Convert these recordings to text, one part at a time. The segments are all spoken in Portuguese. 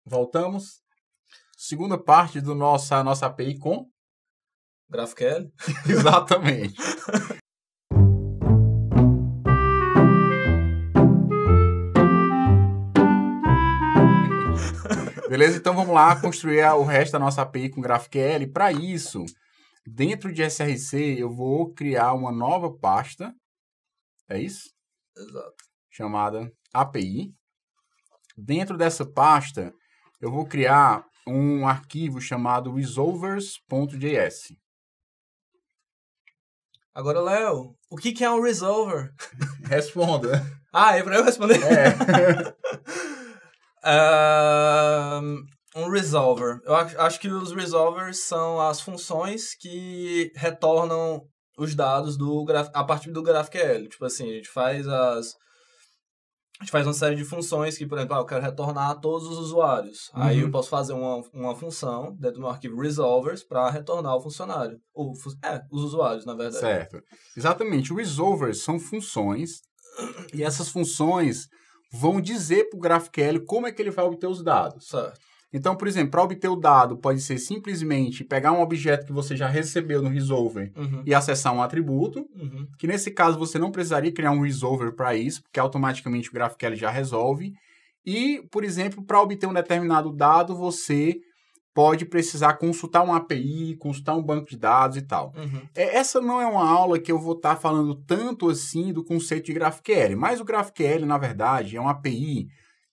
Voltamos. Segunda parte do nossa API com... GraphQL. Exatamente. Beleza? Então vamos lá construir o resto da nossa API com GraphQL. Para isso, dentro de SRC, eu vou criar uma nova pasta. É isso? Exato. Chamada API. Dentro dessa pasta, eu vou criar um arquivo chamado resolvers.js. Agora, Léo, o que é um resolver? Responda. É para eu responder? Um resolver. Eu acho que os resolvers são as funções que retornam os dados a partir do GraphQL. Tipo assim, a gente faz uma série de funções que, por exemplo, eu quero retornar a todos os usuários. Uhum. Aí eu posso fazer uma função dentro do meu arquivo resolvers para retornar o funcionário. Os usuários, na verdade. Certo. Exatamente. Resolvers são funções e essas funções vão dizer para o GraphQL como é que ele vai obter os dados. Certo. Então, por exemplo, para obter o dado, pode ser simplesmente pegar um objeto que você já recebeu no resolver e acessar um atributo, que nesse caso você não precisaria criar um resolver para isso, porque automaticamente o GraphQL já resolve. E, por exemplo, para obter um determinado dado, você pode precisar consultar uma API, consultar um banco de dados e tal. Essa não é uma aula que eu vou estar falando tanto assim do conceito de GraphQL, mas o GraphQL, na verdade, é uma API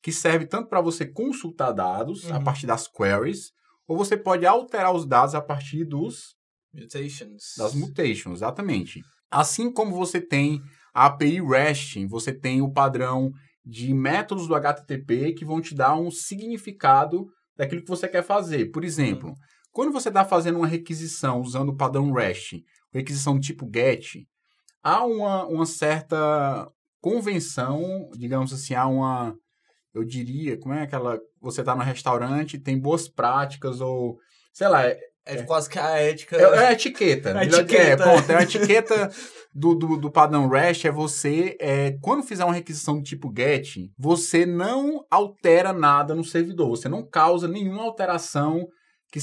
que serve tanto para você consultar dados a partir das queries, ou você pode alterar os dados a partir das mutations, exatamente. Assim como você tem a API REST, você tem o padrão de métodos do HTTP que vão te dar um significado daquilo que você quer fazer. Por exemplo, quando você está fazendo uma requisição usando o padrão REST, requisição do tipo GET, há uma certa convenção, digamos assim, eu diria, como é aquela... Você está no restaurante, tem boas práticas, ou... Sei lá... quase que a ética... É a etiqueta. É a etiqueta do padrão REST você... quando fizer uma requisição do tipo GET, você não altera nada no servidor. Você não causa nenhuma alteração que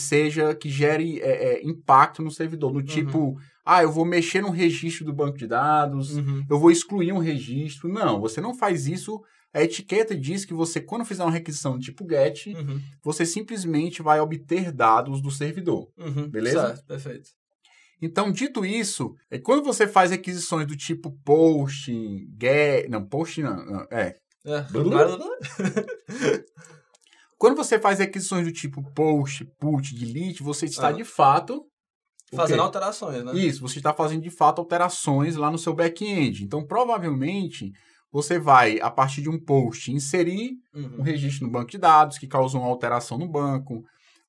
gere impacto no servidor. Do tipo... eu vou mexer no registro do banco de dados, eu vou excluir um registro. Não, você não faz isso... A etiqueta diz que você, quando fizer uma requisição tipo GET, você simplesmente vai obter dados do servidor. Beleza? Certo, perfeito. Então, dito isso, quando você faz requisições do tipo post, get... Não, post não. Quando você faz requisições do tipo post, put, delete, você está de fato... Fazendo alterações, né? Isso, você está fazendo de fato alterações lá no seu back-end. Então, provavelmente... Você vai, a partir de um post, inserir um registro no banco de dados que causou uma alteração no banco.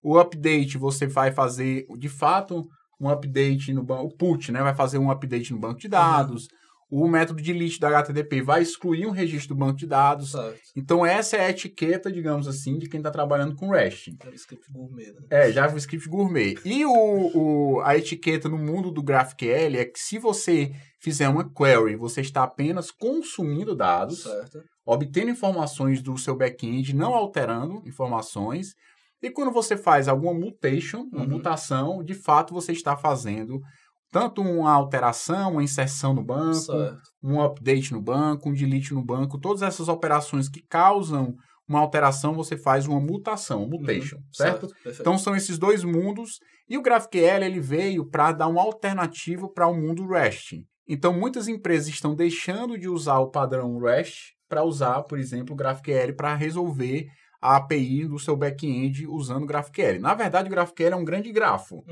O update, você vai fazer, de fato, um update no banco. O put, né? Vai fazer um update no banco de dados. O método delete da HTTP vai excluir um registro do banco de dados. Certo. Então, essa é a etiqueta, digamos assim, de quem está trabalhando com REST. JavaScript gourmet, né? JavaScript gourmet. E a etiqueta no mundo do GraphQL é que se você fizer uma query, você está apenas consumindo dados, certo, obtendo informações do seu back-end, não alterando informações. E quando você faz alguma mutation, uma mutação, de fato você está fazendo tanto uma alteração, uma inserção no banco, certo, um update no banco, um delete no banco. Todas essas operações que causam uma alteração, você faz uma mutação, mutation, certo? Então, são esses dois mundos. E o GraphQL ele veio para dar uma alternativa para o mundo REST. Então, muitas empresas estão deixando de usar o padrão REST para usar, por exemplo, o GraphQL para resolver a API do seu back-end usando o GraphQL. Na verdade, o GraphQL é um grande grafo,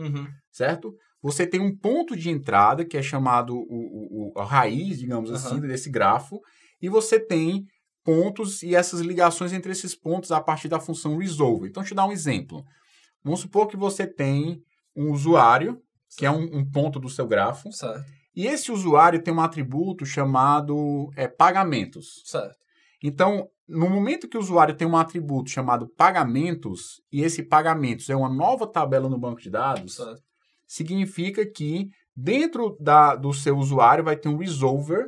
certo? Você tem um ponto de entrada, que é chamado a raiz, digamos assim, desse grafo, e você tem pontos e essas ligações entre esses pontos a partir da função resolve. Então, deixa eu dar um exemplo. Vamos supor que você tem um usuário, que é um ponto do seu grafo, certo, e esse usuário tem um atributo chamado pagamentos. Certo. Então, no momento que o usuário tem um atributo chamado pagamentos, e esse pagamentos é uma nova tabela no banco de dados, certo, significa que dentro do seu usuário vai ter um resolver,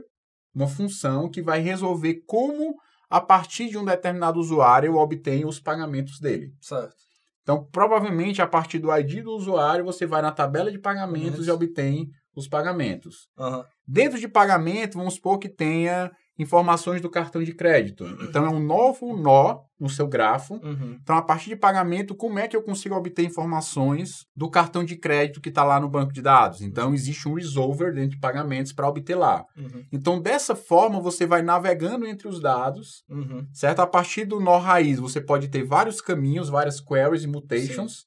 uma função que vai resolver como a partir de um determinado usuário, eu obtenho os pagamentos dele. Certo. Então, provavelmente, a partir do ID do usuário, você vai na tabela de pagamentos e obtém os pagamentos. Dentro de pagamento, vamos supor que tenha informações do cartão de crédito. Então, é um novo nó no seu grafo. Então, a partir de pagamento, como é que eu consigo obter informações do cartão de crédito que está lá no banco de dados? Então, existe um resolver dentro de pagamentos para obter lá. Então, dessa forma, você vai navegando entre os dados, certo? A partir do nó raiz, você pode ter vários caminhos, várias queries e mutations, sim,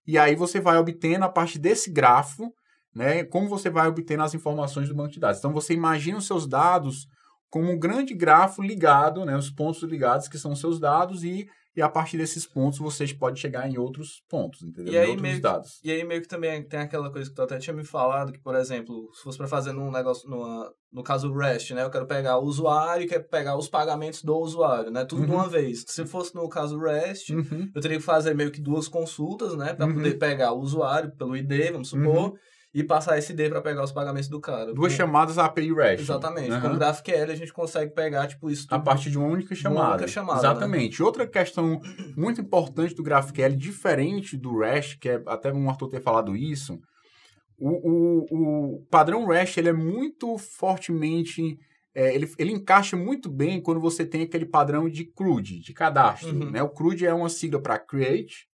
e aí você vai obtendo, a partir desse grafo, né, como você vai obtendo as informações do banco de dados. Então, você imagina os seus dados como um grande grafo ligado, né, os pontos ligados que são os seus dados e a partir desses pontos vocês podem chegar em outros pontos, entendeu? E aí, dados. E aí meio que também tem aquela coisa que tu até tinha me falado, que, por exemplo, se fosse para fazer num negócio, no caso REST, né, eu quero pegar o usuário e quero pegar os pagamentos do usuário, né, tudo de uma vez. Se fosse no caso REST, eu teria que fazer meio que 2 consultas, né, para poder pegar o usuário pelo ID, vamos supor, e passar esse ID para pegar os pagamentos do cara. 2 chamadas API REST. Exatamente. Com o GraphQL a gente consegue pegar, tipo, isso tudo. A partir de uma única chamada. Exatamente. Né? Outra questão muito importante do GraphQL, diferente do REST, que é até o Arthur ter falado isso, o padrão REST ele é muito fortemente... ele encaixa muito bem quando você tem aquele padrão de CRUD, de cadastro. Né? O CRUD é uma sigla para Create,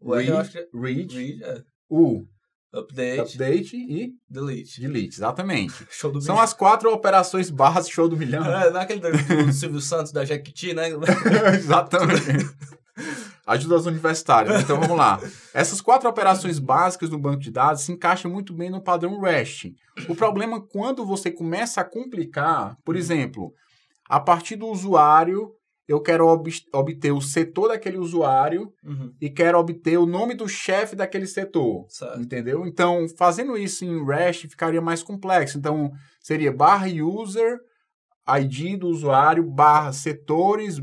Read, Update e Delete. Exatamente. Show do São as 4 operações básicas show do milhão. Não é aquele do Silvio Santos, da Jequiti, né? Exatamente. Ajuda aos universitários. Então, vamos lá. Essas 4 operações básicas do banco de dados se encaixam muito bem no padrão REST. O problema é quando você começa a complicar, por exemplo, a partir do usuário... eu quero obter o setor daquele usuário e quero obter o nome do chefe daquele setor, entendeu? Então, fazendo isso em REST ficaria mais complexo. Então, seria /user, ID do usuário, /setores,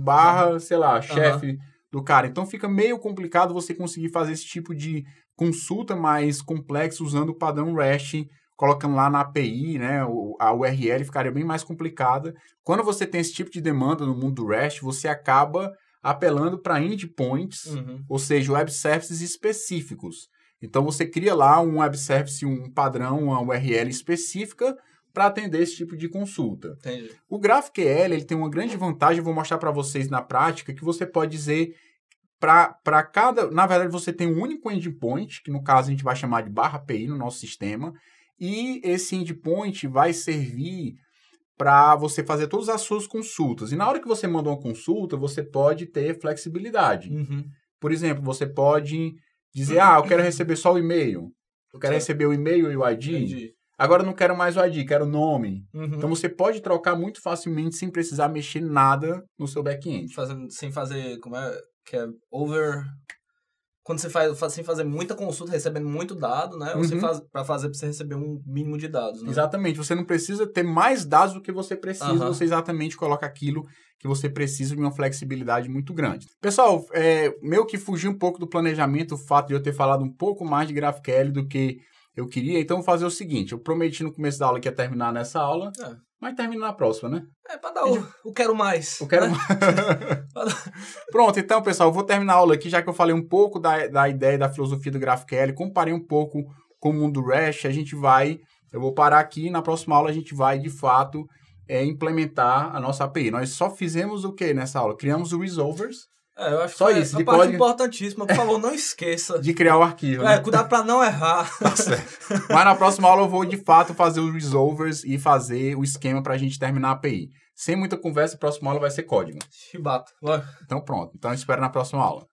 sei lá, chefe do cara. Então, fica meio complicado você conseguir fazer esse tipo de consulta mais complexa usando o padrão REST, colocando lá na API, né, a URL ficaria bem mais complicada. Quando você tem esse tipo de demanda no mundo do REST, você acaba apelando para endpoints, ou seja, web services específicos. Então, você cria lá um web service, um padrão, uma URL específica para atender esse tipo de consulta. Entendi. O GraphQL ele tem uma grande vantagem, eu vou mostrar para vocês na prática, que você pode dizer para cada... Na verdade, você tem um único endpoint, que no caso a gente vai chamar de /API no nosso sistema, e esse endpoint vai servir para você fazer todas as suas consultas. E na hora que você manda uma consulta, você pode ter flexibilidade. Por exemplo, você pode dizer, eu quero receber só o e-mail. Eu quero receber o e-mail e o ID. Entendi. Agora eu não quero mais o ID, quero o nome. Então você pode trocar muito facilmente sem precisar mexer nada no seu back-end. Sem fazer, como é? Que é over... Quando você faz sem fazer muita consulta, recebendo muito dado, né? Ou você faz para você receber um mínimo de dados, né? Exatamente. Você não precisa ter mais dados do que você precisa. Você exatamente coloca aquilo que você precisa de uma flexibilidade muito grande. Pessoal, meio que fugiu um pouco do planejamento o fato de eu ter falado um pouco mais de GraphQL do que eu queria. Então, vou fazer o seguinte. Eu prometi no começo da aula que ia terminar nessa aula. Mas termina na próxima, né? Para dar o quero mais. O quero mais. Pronto, então, pessoal, eu vou terminar a aula aqui, já que eu falei um pouco da ideia e da filosofia do GraphQL, comparei um pouco com o mundo REST, eu vou parar aqui e na próxima aula a gente vai, de fato, implementar a nossa API. Nós só fizemos o que nessa aula? Criamos o resolvers. Eu acho só que isso. A parte importantíssima, por favor, não esqueça. De criar o arquivo, né? Cuidado para não errar. Tá certo. Mas na próxima aula eu vou, de fato, fazer os resolvers e fazer o esquema para a gente terminar a API. Sem muita conversa, a próxima aula vai ser código. Chibata. Então pronto. Então eu espero na próxima aula.